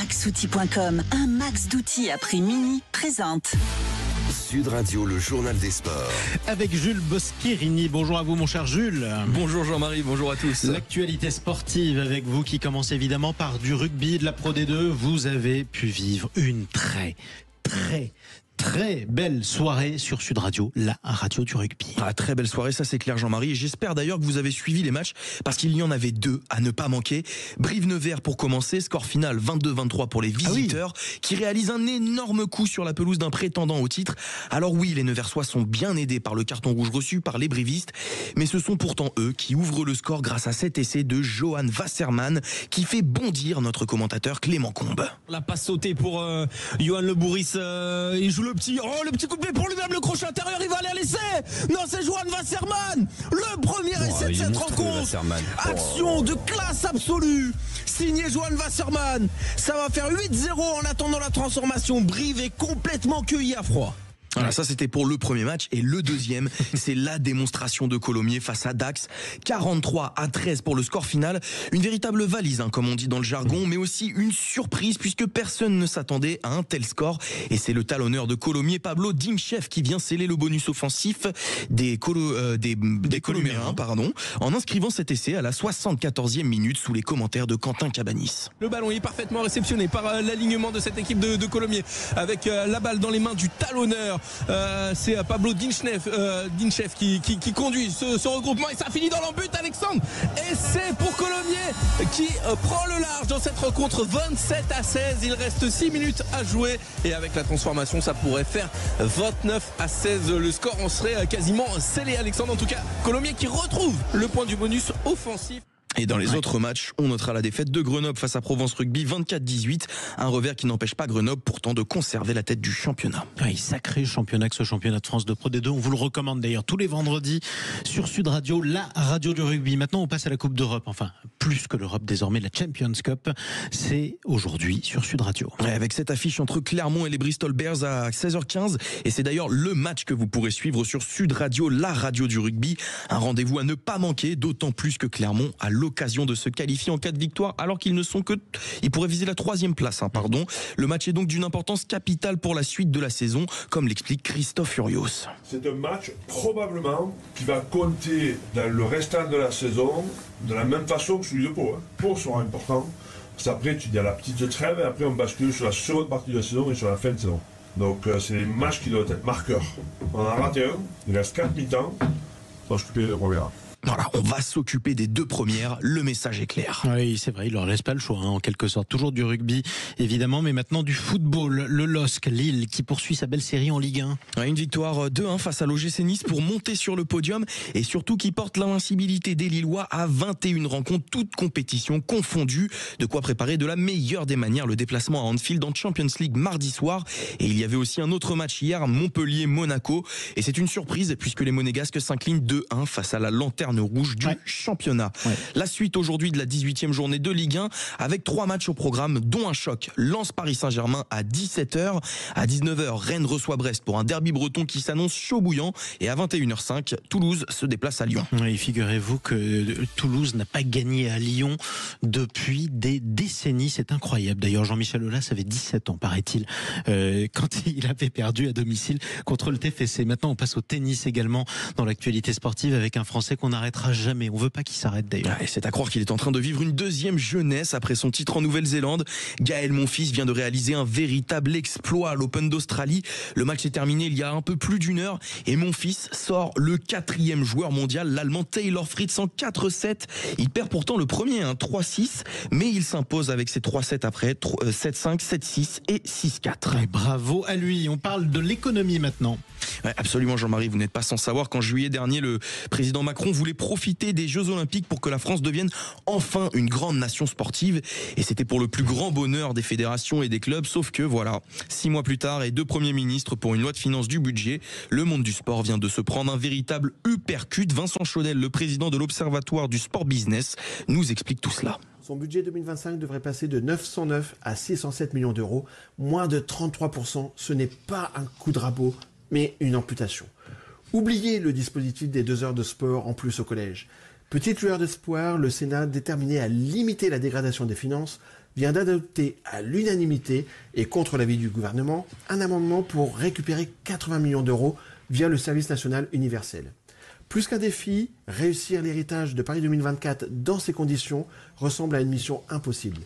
Maxoutil.com, un max d'outils à prix mini, présente. Sud Radio, le journal des sports. Avec Jules Boscherini. Bonjour à vous, mon cher Jules. Bonjour Jean-Marie, bonjour à tous. L'actualité sportive avec vous qui commence évidemment par du rugby, de la Pro D2. Vous avez pu vivre une très belle soirée sur Sud Radio, la radio du rugby. Ah, très belle soirée, ça c'est clair Jean-Marie. Et j'espère d'ailleurs que vous avez suivi les matchs parce qu'il y en avait deux à ne pas manquer. Brive-Nevers pour commencer, score final 22-23 pour les visiteurs qui réalisent un énorme coup sur la pelouse d'un prétendant au titre. Alors oui, les Neversois sont bien aidés par le carton rouge reçu par les brivistes, mais ce sont pourtant eux qui ouvrent le score grâce à cet essai de Johan Wasserman qui fait bondir notre commentateur Clément Combe. La passe sautée pour Johan Le Bourris, il joue le petit coup de pied pour lui-même, le crochet intérieur, il va aller à l'essai. Non, c'est Johan Wasserman, le premier essai de cette rencontre. Action de classe absolue, signé Johan Wasserman. Ça va faire 8-0 en attendant la transformation. Brive est complètement cueilli à froid. Voilà, ça c'était pour le premier match. Et le deuxième, c'est la démonstration de Colomiers face à Dax. 43-13 pour le score final. Une véritable valise, comme on dit dans le jargon, mais aussi une surprise puisque personne ne s'attendait à un tel score. Et c'est le talonneur de Colomiers, Pablo Dimchev, qui vient sceller le bonus offensif des Colomiens, en inscrivant cet essai à la 74e minute sous les commentaires de Quentin Cabanis. Le ballon est parfaitement réceptionné par l'alignement de cette équipe de Colomiers avec la balle dans les mains du talonneur. C'est Pablo Dimchev qui conduit ce regroupement et ça finit dans l'embut, Alexandre. Et c'est pour Colomiers qui prend le large dans cette rencontre 27-16. Il reste 6 minutes à jouer et avec la transformation ça pourrait faire 29-16. Le score en serait quasiment scellé, Alexandre. En tout cas, Colomiers qui retrouve le point du bonus offensif. Et dans les autres matchs, on notera la défaite de Grenoble face à Provence Rugby 24-18. Un revers qui n'empêche pas Grenoble pourtant de conserver la tête du championnat. Oui, sacré championnat que ce championnat de France de Pro D2. On vous le recommande d'ailleurs tous les vendredis sur Sud Radio, la radio du rugby. Maintenant, on passe à la Coupe d'Europe. Enfin, plus que l'Europe désormais, la Champions Cup. C'est aujourd'hui sur Sud Radio. Ouais, avec cette affiche entre Clermont et les Bristol Bears à 16h15. Et c'est d'ailleurs le match que vous pourrez suivre sur Sud Radio, la radio du rugby. Un rendez-vous à ne pas manquer, d'autant plus que Clermont a l'occasion de se qualifier en cas de victoire alors qu'ils ne sont que... Ils pourraient viser la 3e place. Le match est donc d'une importance capitale pour la suite de la saison, comme l'explique Christophe Furios. C'est un match probablement qui va compter dans le restant de la saison de la même façon que celui de Pau. Pau sera important. Parce qu'après tu dis à la petite trêve et après on bascule sur la seconde partie de la saison et sur la fin de saison. Donc c'est des matchs qui doivent être marqueurs. On en a raté un, il reste 4 mi-temps. On va s'occuper des premières. Voilà, on va s'occuper des 2 premières, le message est clair. Oui, c'est vrai, il leur laisse pas le choix, en quelque sorte. Toujours du rugby, évidemment, mais maintenant du football. Le LOSC, Lille, qui poursuit sa belle série en Ligue 1. Une victoire 2-1 face à l'OGC Nice pour monter sur le podium et surtout qui porte l'invincibilité des Lillois à 21 rencontres, toutes compétitions confondues. De quoi préparer de la meilleure des manières le déplacement à Anfield en Champions League mardi soir. Et il y avait aussi un autre match hier, Montpellier-Monaco. Et c'est une surprise puisque les Monégasques s'inclinent 2-1 face à la lanterne rouge du championnat. La suite aujourd'hui de la 18e journée de Ligue 1 avec 3 matchs au programme dont un choc. Lens Paris Saint-Germain à 17h. À 19h, Rennes reçoit Brest pour un derby breton qui s'annonce chaud bouillant. Et à 21h05, Toulouse se déplace à Lyon. Oui, figurez-vous que Toulouse n'a pas gagné à Lyon depuis des décennies. C'est incroyable. D'ailleurs, Jean-Michel Aulas avait 17 ans, paraît-il, quand il avait perdu à domicile contre le TFC. Maintenant, on passe au tennis également dans l'actualité sportive avec un Français qu'on n'arrêtera jamais. On veut pas qu'il s'arrête d'ailleurs. Et c'est à croire qu'il est en train de vivre une deuxième jeunesse après son titre en Nouvelle-Zélande. Gaël Monfils vient de réaliser un véritable exploit à l'Open d'Australie. Le match s'est terminé il y a un peu plus d'une heure et Monfils sort le 4e joueur mondial, l'Allemand Taylor Fritz en 4-7. Il perd pourtant le premier, 3-6, mais il s'impose avec ses 3-7 après, 7-5, 7-6 et 6-4. Et bravo à lui. On parle de l'économie maintenant. Ouais, absolument Jean-Marie, vous n'êtes pas sans savoir qu'en juillet dernier, le président Macron voulait profiter des Jeux Olympiques pour que la France devienne enfin une grande nation sportive. Et c'était pour le plus grand bonheur des fédérations et des clubs. Sauf que voilà, 6 mois plus tard et 2 premiers ministres pour une loi de finances du budget, le monde du sport vient de se prendre un véritable uppercut. Vincent Chaudel, le président de l'Observatoire du Sport Business, nous explique tout cela. Son budget 2025 devrait passer de 909 à 607 millions d'euros, moins de 33%. Ce n'est pas un coup de rabot, mais une amputation. Oubliez le dispositif des 2 heures de sport en plus au collège. Petite lueur d'espoir, le Sénat, déterminé à limiter la dégradation des finances, vient d'adopter à l'unanimité et contre l'avis du gouvernement un amendement pour récupérer 80 millions d'euros via le service national universel. Plus qu'un défi, réussir l'héritage de Paris 2024 dans ces conditions ressemble à une mission impossible.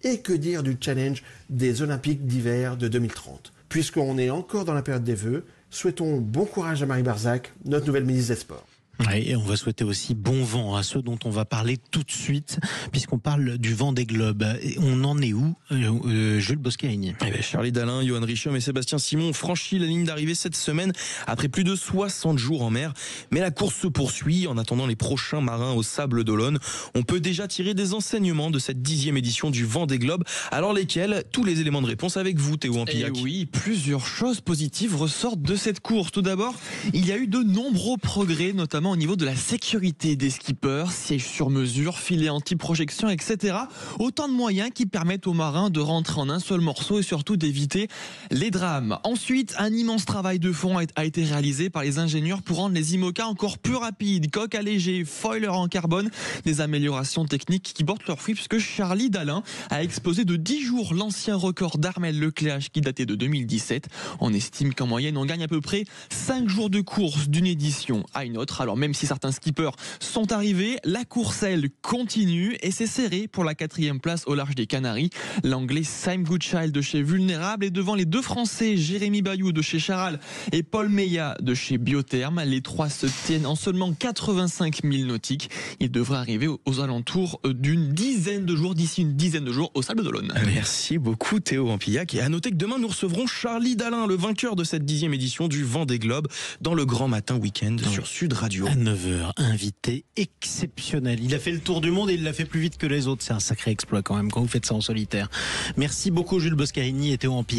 Et que dire du challenge des Olympiques d'hiver de 2030 ? Puisqu'on est encore dans la période des vœux, souhaitons bon courage à Marie Barzac, notre nouvelle ministre des Sports. Ouais, et on va souhaiter aussi bon vent à ceux dont on va parler tout de suite, puisqu'on parle du Vendée Globe. Et on en est où, Jules Boscaini? Charlie Dalin, Johan Richomme et Sébastien Simon ont franchi la ligne d'arrivée cette semaine après plus de 60 jours en mer. Mais la course se poursuit. En attendant les prochains marins au Sable d'Olonne, on peut déjà tirer des enseignements de cette 10e édition du Vendée Globe. Alors lesquels? Tous les éléments de réponse avec vous, Théo Ampillac. Et oui, plusieurs choses positives ressortent de cette course. Tout d'abord, il y a eu de nombreux progrès, notamment au niveau de la sécurité des skippers, sièges sur mesure, filets anti-projection, etc. Autant de moyens qui permettent aux marins de rentrer en un seul morceau et surtout d'éviter les drames. Ensuite, un immense travail de fond a été réalisé par les ingénieurs pour rendre les IMOCA encore plus rapides. Coque allégée, foiler en carbone, des améliorations techniques qui portent leurs fruits puisque Charlie Dalin a explosé de 10 jours l'ancien record d'Armel Lecléache qui datait de 2017. On estime qu'en moyenne, on gagne à peu près 5 jours de course d'une édition à une autre. Alors même si certains skippers sont arrivés, la course elle continue et c'est serré pour la 4e place au large des Canaries. L'anglais Sam Goodchild de chez Vulnérable est devant les deux français Jérémy Bayou de chez Charal et Paul Meillat de chez Biotherme. Les trois se tiennent en seulement 85 000 nautiques. Ils devraient arriver aux alentours d'une dizaine de jours, d'ici une dizaine de jours au Sable d'Olonne. Merci beaucoup Théo Ampillac. Et à noter que demain nous recevrons Charlie Dalin, le vainqueur de cette 10e édition du Vendée Globe, dans le Grand Matin Week-end sur Sud Radio. À 9h, invité exceptionnel. Il a fait le tour du monde et il l'a fait plus vite que les autres. C'est un sacré exploit quand même quand vous faites ça en solitaire. Merci beaucoup Jules Boscaini et Théo Ampillac.